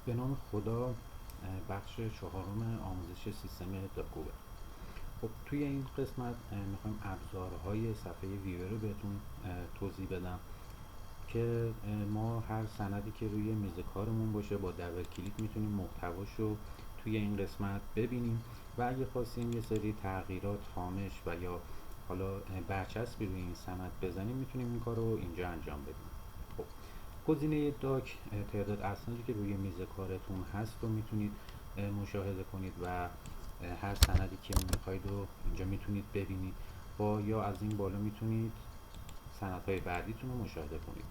به نام خدا. بخش چهارم آموزش سیستم داکوبه. خب توی این قسمت میخوایم ابزارهای صفحه ویور رو بهتون توضیح بدم که ما هر سندی که روی میز کارمون باشه با دبل کلیک میتونیم محتواش رو توی این قسمت ببینیم و اگه خواستیم یه سری تغییرات، هامش و یا حالا برچسبی روی این سند بزنیم میتونیم این کار رو اینجا انجام بدیم. خب گزینه داک تعداد اسنادی که روی میز کارتون هست رو میتونید مشاهده کنید و هر سندی که میخواید رو اینجا میتونید ببینید با یا از این بالا میتونید سندهای بعدیتون رو مشاهده کنید.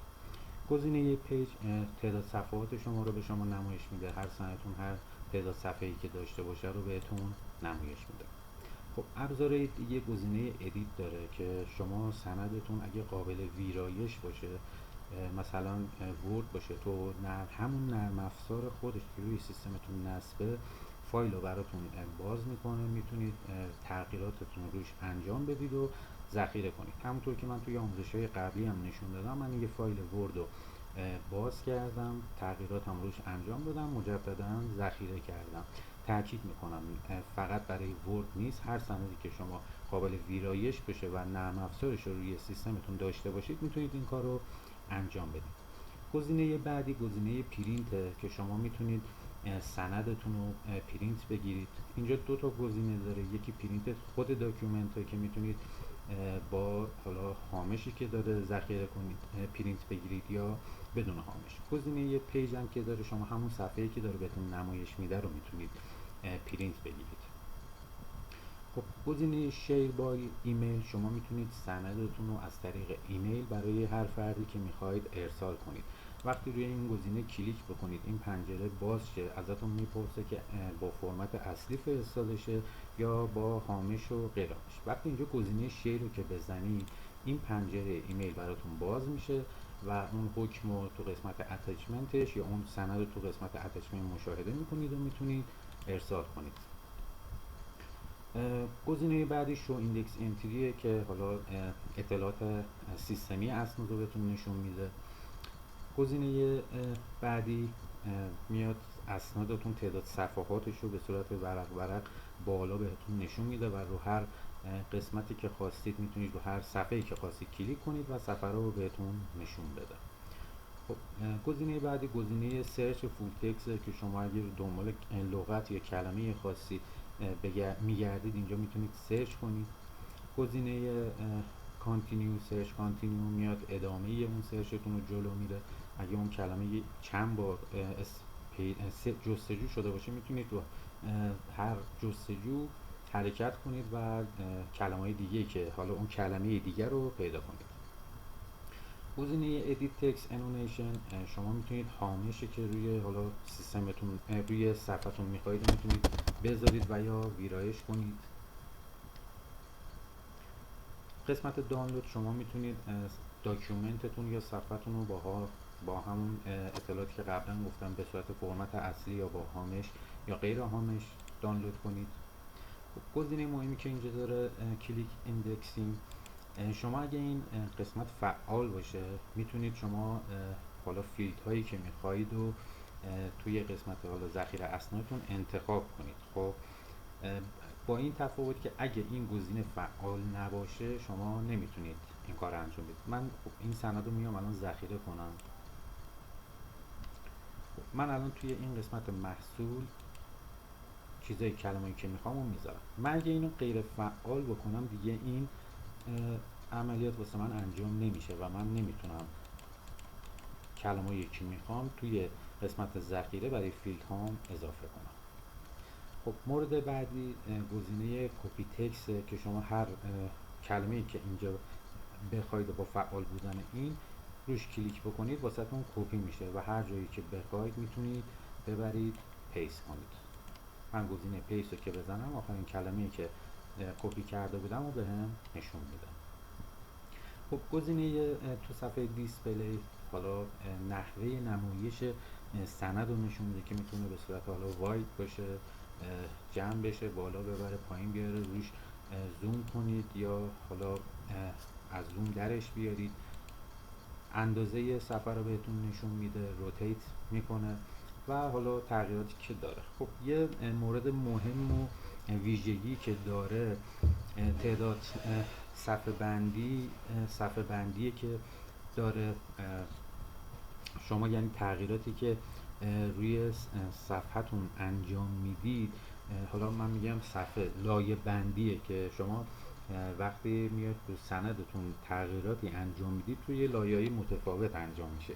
گزینه پیج تعداد صفحات شما رو به شما نمایش میده. هر سندتون هر تعداد صفحه‌ای که داشته باشه رو بهتون نمایش میده. خب ابزار دیگه گزینه ادیت داره که شما سندتون اگه قابل ویرایش باشه، مثلا ورد باشه، تو همون نرم افزار خودش که روی سیستمتون نصبه فایل رو براتون باز میکنه، میتونید تغییراتتون روش انجام بدید و ذخیره کنید. همونطور که من توی آموزش‌های قبلی هم نشون دادم، من یه فایل ورد رو باز کردم، تغییراتم روش انجام دادم، مجددا ذخیره کردم. تاکید میکنم فقط برای ورد نیست، هر سندی که شما قابل ویرایش بشه و نرم افزارش رو روی سیستمتون داشته باشید میتونید این کار رو انجام بدید. گزینه بعدی گزینه پرینت که شما میتونید سندتون رو پرینت بگیرید. اینجا دو تا گزینه داره، یکی پرینت خود داکیومنت که میتونید با حالا هامشی که داره ذخیره کنید پرینت بگیرید یا بدون هامش. گزینه پیج هم که داره، شما همون صفحه‌ای که داره بهتون نمایش میده رو میتونید پرینت بگیرید. خب گزینه شیر با ایمیل، شما میتونید سندتون رو از طریق ایمیل برای هر فردی که میخواید ارسال کنید. وقتی روی این گزینه کلیک بکنید این پنجره باز شه، ازتون میپرسه که با فرمت اصلی فرستاده شه یا با هامش و غیرهاش. وقتی اینجا گزینه شیر رو که بزنید این پنجره ایمیل براتون باز میشه و اون حکم رو تو قسمت اتچمنتش یا اون سند رو تو قسمت اتچمنت مشاهده میکنید و میتونید ارسال کنید. گزینه بعدی شو ایندکس انتریه که حالا اطلاعات سیستمی اسناد رو بهتون نشون میده. گزینه بعدی میاد اسنادتون تعداد صفحاتش رو به صورت ورق ورق بالا بهتون نشون میده و رو هر قسمتی که خواستید میتونید رو هر صفحه‌ای که خواستید کلیک کنید و صفحه رو بهتون نشون بده. خب گزینه بعدی گزینه سرچ فول تکست که شما اگر دنبال لغت یا کلمه خاصی میگردید اینجا میتونید سرچ کنید. گزینه کانتینیو سرچ کانتینیو میاد ادامه اون سرچتون رو جلو میره. اگه اون کلمه چند بار جستجو شده باشه میتونید رو هر جستجو حرکت کنید و کلمه دیگه که حالا اون کلمه دیگر رو پیدا کنید. گزینه ادیت تکست انونیشن، شما میتونید هامشی که روی حالا سیستمتون روی صفحتون میخواهید میتونید بذارید و یا ویرایش کنید. قسمت دانلود، شما میتونید داکیومنتتون یا صفحتون رو با همون اطلاعاتی که قبلا گفتم به صورت فرمت اصلی یا با هامش یا غیر هامش دانلود کنید. گزینه مهمی که اینجا داره کلیک ایندکسینگ، شما اگه این قسمت فعال باشه میتونید شما حالا فیلد هایی که میخواهید و توی قسمت حالا ذخیره اسنادتون انتخاب کنید. خب با این تفاوت که اگه این گزینه فعال نباشه شما نمیتونید این کار انجام بدید. من خب این سند رو میام الان ذخیره کنم. خب من الان توی این قسمت محصول چیزای کلمه‌ای که میخوام رو میذارم. من اگه اینو غیر فعال بکنم دیگه این عملیات واسه من انجام نمیشه و من نمیتونم کلمه‌ای که میخوام توی قسمت ذخیره برای فیلد هام اضافه کنم. خب مورد بعدی گزینه کپی تکست که شما هر کلمه‌ای که اینجا بخواید با فعال بودن این روش کلیک بکنید واسهتون کپی میشه و هر جایی که بخواید میتونید ببرید پیست کنید. من گزینه پیست رو که بزنم آخرین کلمه‌ای که کپی کرده بودم و بهم نشون میده. خب گزینه تو صفحه دیسپلی حالا نحوه نمایش سند رو نشون میده که میتونه به صورت حالا واید باشه، جمع بشه، بالا ببره، پایین بیاره، روش زوم کنید یا حالا از زوم درش بیارید. اندازه صفحه رو بهتون نشون میده، روتیت میکنه و حالا تغییراتی که داره. خب یه مورد مهم و ویژگی که داره تعداد صفحه بندیه که داره. شما یعنی تغییراتی که روی صفحتون انجام میدید، حالا من میگم صفحه لایه بندیه که شما وقتی میاد تو سندتون تغییراتی انجام میدید توی لایه‌های متفاوت انجام میشه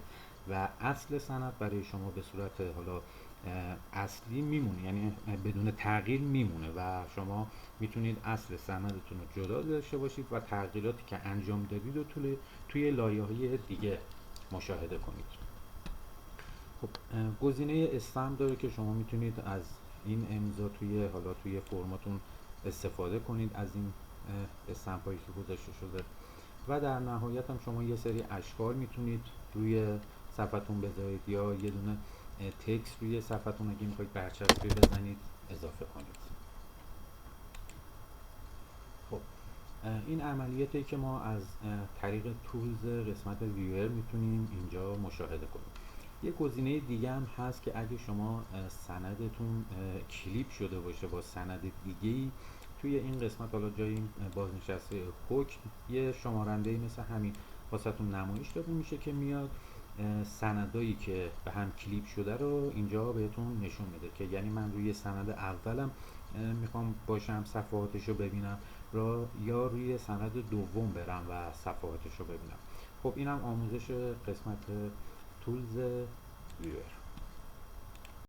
و اصل سند برای شما به صورت حالا اصلی میمونه، یعنی بدون تغییر میمونه و شما میتونید اصل سندتون رو جدا داشته باشید و تغییراتی که انجام دادید رو توی لایه‌های دیگه مشاهده کنید. خب گزینه استمپ داره که شما میتونید از این امضا توی فرماتون استفاده کنید، از این استمپ هایی که گذاشته شده. و در نهایت هم شما یه سری اشکال میتونید روی صفحتون بذارید یا یه دونه تکست روی صفحتون اگه میخواید برچسبی بزنید اضافه کنید. خب این عملیاتی که ما از طریق تولز قسمت ویور میتونیم اینجا مشاهده کنیم. یه گزینه دیگه هم هست که اگه شما سندتون کلیپ شده باشه با سند دیگه‌ای، توی این قسمت حالا جای این بازنشسته حکم یه شمارنده مثل همین واسهتون نمایش داده میشه که میاد سندایی که به هم کلیپ شده رو اینجا بهتون نشون میده که یعنی من روی سند اولم میخوام باشم صفحاتش رو ببینم یا روی سند دوم برم و صفحاتش رو ببینم. خب اینم آموزش قسمت تولز ویور.